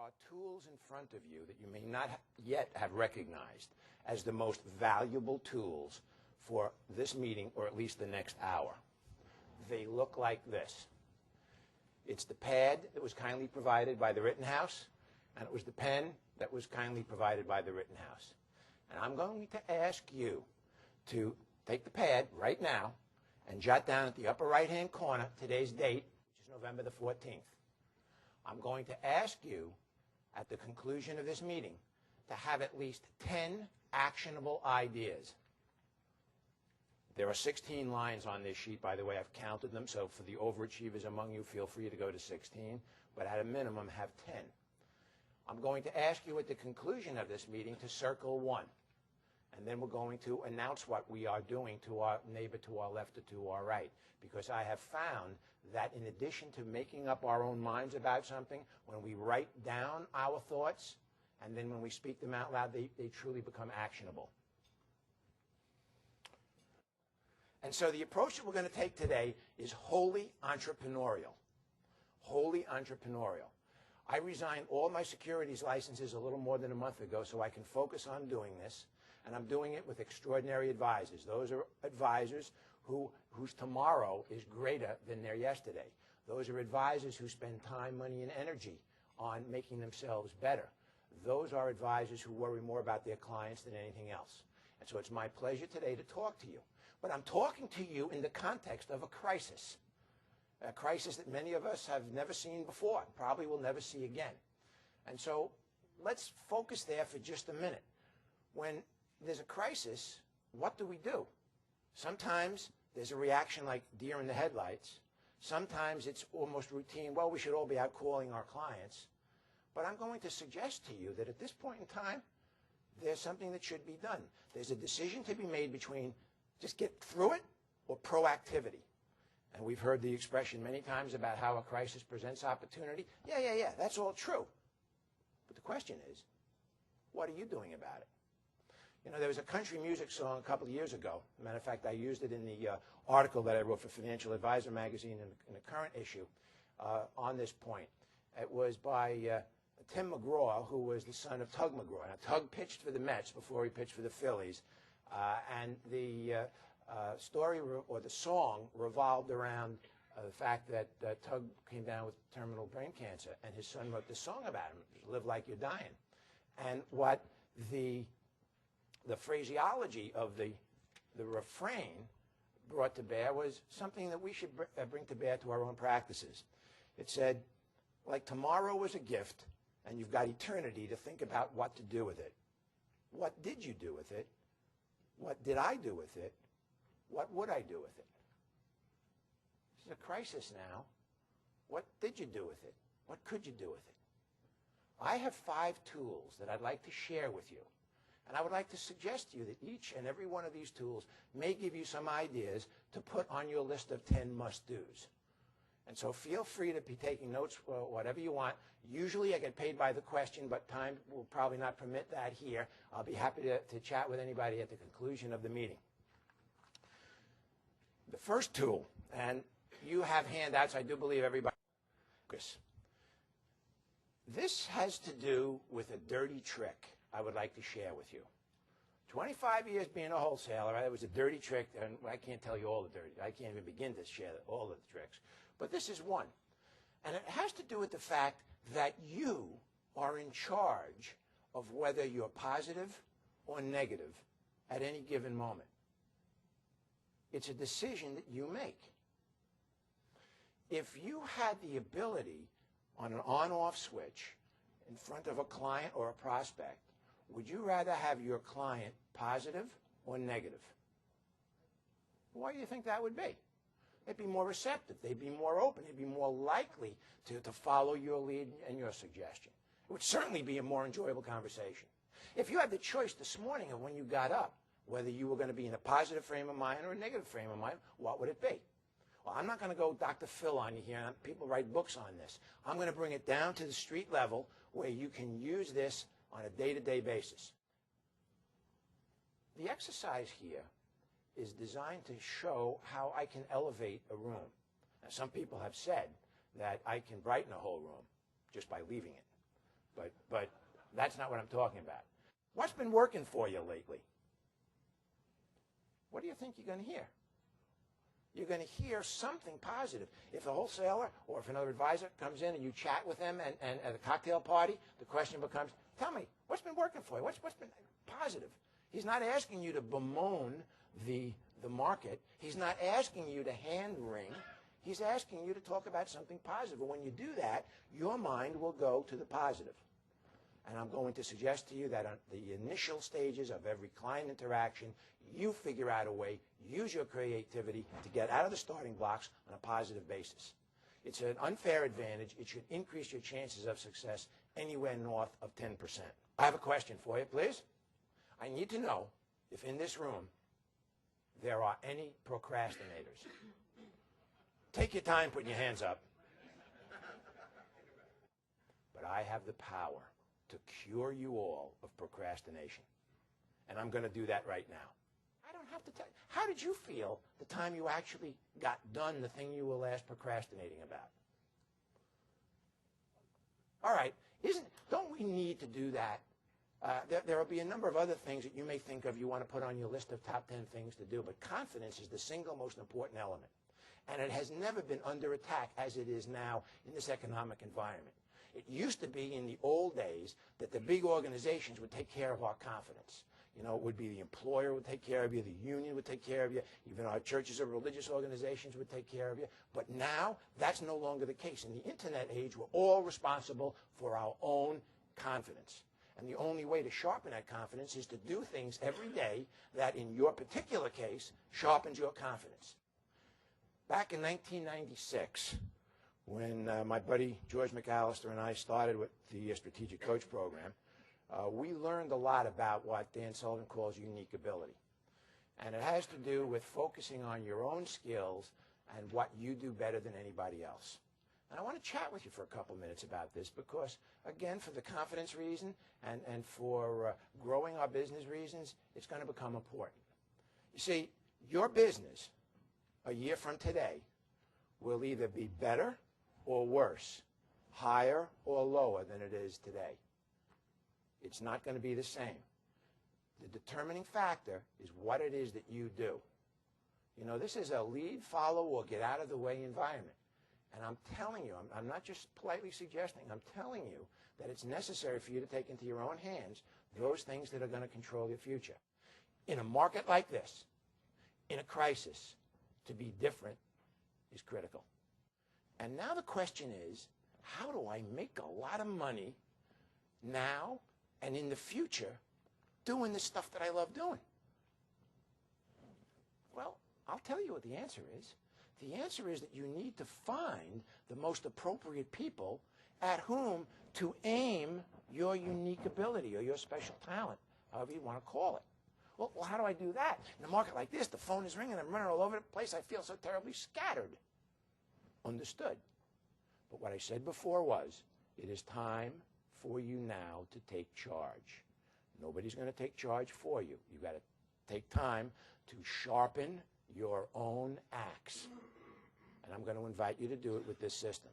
are tools in front of you that you may not yet have recognized as the most valuable tools for this meeting, or at least the next hour. They look like this. It's the pad that was kindly provided by the Rittenhouse, and it was the pen that was kindly provided by the Rittenhouse. And I'm going to ask you to take the pad right now and jot down at the upper right-hand corner today's date, which is November the 14th. I'm going to ask you at the conclusion of this meeting to have at least 10 actionable ideas. There are 16 lines on this sheet, by the way. I've counted them, so for the overachievers among you, feel free to go to 16, but at a minimum, have 10. I'm going to ask you at the conclusion of this meeting to circle one, and then we're going to announce what we are doing to our neighbor to our left or to our right, because I have found that in addition to making up our own minds about something, when we write down our thoughts, and then when we speak them out loud, they truly become actionable. And so the approach that we're going to take today is wholly entrepreneurial. Wholly entrepreneurial. I resigned all my securities licenses a little more than a month ago so I can focus on doing this, and I'm doing it with extraordinary advisors. Those are advisors whose tomorrow is greater than their yesterday. Those are advisors who spend time, money, and energy on making themselves better. Those are advisors who worry more about their clients than anything else. And so it's my pleasure today to talk to you. But I'm talking to you in the context of a crisis that many of us have never seen before, probably will never see again. And so let's focus there for just a minute. When there's a crisis, what do? Sometimes there's a reaction like deer in the headlights. Sometimes it's almost routine. Well, we should all be out calling our clients. But I'm going to suggest to you that at this point in time, there's something that should be done. There's a decision to be made between just get through it or proactivity. And we've heard the expression many times about how a crisis presents opportunity. Yeah, that's all true. But the question is, what are you doing about it? You know, there was a country music song a couple of years ago. As a matter of fact, I used it in the article that I wrote for Financial Advisor magazine in the current issue on this point. It was by Tim McGraw, who was the son of Tug McGraw. Now, Tug pitched for the Mets before he pitched for the Phillies. And the story or the song revolved around the fact that Tug came down with terminal brain cancer, and his son wrote this song about him, Live Like You're Dying. And what the phraseology of the refrain brought to bear was something that we should bring to bear to our own practices. It said, like tomorrow was a gift, and you've got eternity to think about what to do with it. What did you do with it? What did I do with it? What would I do with it? This is a crisis now. What did you do with it? What could you do with it? I have 5 tools that I'd like to share with you. And I would like to suggest to you that each and every one of these tools may give you some ideas to put on your list of 10 must-dos. And so feel free to be taking notes, whatever you want. Usually I get paid by the question, but time will probably not permit that here. I'll be happy to chat with anybody at the conclusion of the meeting. The first tool, and you have handouts, I do believe everybody. This has to do with a dirty trick I would like to share with you. 25 years being a wholesaler, it was a dirty trick, and I can't tell you all the dirty. I can't even begin to share all of the tricks. But this is one. And it has to do with the fact that you are in charge of whether you're positive or negative at any given moment. It's a decision that you make. If you had the ability on an on-off switch in front of a client or a prospect, would you rather have your client positive or negative? Why do you think that would be? They'd be more receptive. They'd be more open. They'd be more likely to follow your lead and your suggestion. It would certainly be a more enjoyable conversation. If you had the choice this morning of when you got up, whether you were going to be in a positive frame of mind or a negative frame of mind, what would it be? Well, I'm not going to go Dr. Phil on you here. People write books on this. I'm going to bring it down to the street level where you can use this on a day-to-day basis. The exercise here is designed to show how I can elevate a room. Now, some people have said that I can brighten a whole room just by leaving it. But that's not what I'm talking about. What's been working for you lately? What do you think you're going to hear? You're going to hear something positive. If a wholesaler or if another advisor comes in and you chat with them and at a cocktail party, the question becomes, tell me, what's been working for you? What's been positive? He's not asking you to bemoan the market. He's not asking you to hand wring. He's asking you to talk about something positive. And when you do that, your mind will go to the positive. And I'm going to suggest to you that on the initial stages of every client interaction, you figure out a way, use your creativity to get out of the starting blocks on a positive basis. It's an unfair advantage. It should increase your chances of success anywhere north of 10%. I have a question for you, please. I need to know if in this room there are any procrastinators. Take your time putting your hands up. But I have the power to cure you all of procrastination. And I'm going to do that right now. I don't have to tell you. How did you feel the time you actually got done the thing you were last procrastinating about? All right. Don't we need to do that? There will be a number of other things that you may think of you want to put on your list of top 10 things to do, but confidence is the single most important element. And it has never been under attack as it is now in this economic environment. It used to be in the old days that the big organizations would take care of our confidence. You know, it would be the employer would take care of you, the union would take care of you, even our churches or religious organizations would take care of you. But now, that's no longer the case. In the internet age, we're all responsible for our own confidence. And the only way to sharpen that confidence is to do things every day that, in your particular case, sharpens your confidence. Back in 1996, when my buddy George McAllister and I started with the Strategic Coach Program, we learned a lot about what Dan Sullivan calls unique ability. And it has to do with focusing on your own skills and what you do better than anybody else. And I want to chat with you for a couple minutes about this because, again, for the confidence reason and for growing our business reasons, it's going to become important. You see, your business a year from today will either be better or worse, higher or lower than it is today. It's not going to be the same. The determining factor is what it is that you do. You know, this is a lead, follow, or get out of the way environment. And I'm telling you, I'm not just politely suggesting, I'm telling you that it's necessary for you to take into your own hands those things that are going to control your future. In a market like this, in a crisis, to be different is critical. And now the question is, how do I make a lot of money now and in the future doing the stuff that I love doing? Well, I'll tell you what the answer is. The answer is that you need to find the most appropriate people at whom to aim your unique ability or your special talent, however you want to call it. Well, how do I do that? In a market like this, the phone is ringing, I'm running all over the place, I feel so terribly scattered. Understood. But what I said before was, it is time for you now to take charge. Nobody's going to take charge for you. You've got to take time to sharpen your own axe. And I'm going to invite you to do it with this system.